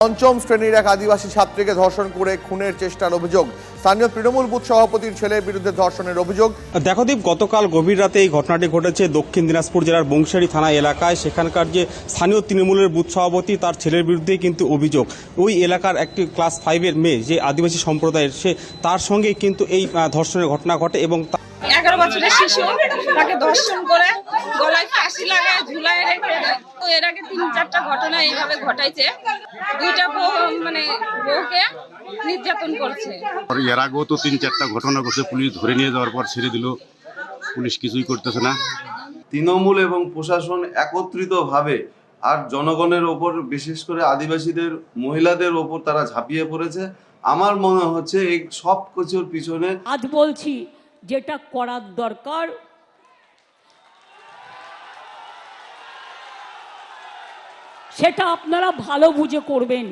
পঞ্চম শ্রেণীর এক আদিবাসী ছাত্রীকে ধর্ষণ করে খুনের চেষ্টার অভিযোগ। স্থানীয় তৃণমূল বুথ সভাপতির ছেলের বিরুদ্ধে ধর্ষণের অভিযোগ। দেখো দীপ, গতকাল গভীর রাতে এই ঘটনাটি ঘটেছে দক্ষিণ দিনাজপুর জেলার বংশারী থানা এলাকায়। সেখানকার যে স্থানীয় তৃণমূলের বুথ সভাপতি, তার ছেলের বিরুদ্ধেই কিন্তু অভিযোগ। ওই এলাকার একটি ক্লাস 5-এর মেয়ে, যে আদিবাসী সম্প্রদায়ের, সে তার সঙ্গে কিন্তু এই ধর্ষণের ঘটনা ঘটে এবং 11 বছরের শিশু তাকে ধর্ষণ করে গলায় ফাঁসি লাগায় ঝুলায় রেখে। তো এর আগে 3-4টা ঘটনা এইভাবে ঘটাইছে। দুইটা বউকে নির্যাতন করছে। এর আগেও তো 3-4টা ঘটনা ঘটছে। পুলিশ ধরে নিয়ে যাওয়ার পর ছেড়ে দিল, পুলিশ কিছুই করতেছে না। তৃণমূল এবং প্রশাসন একত্রিতভাবে আর জনগণের ওপর, বিশেষ করে আদিবাসীদের মহিলাদের ওপর তারা ঝাঁপিয়ে পড়েছে। আমার মনে হচ্ছে এই সব কিছুর পিছনে আজ বলছি যেটা করার দরকার সেটা আপনারা ভালো বুঝে করবেন।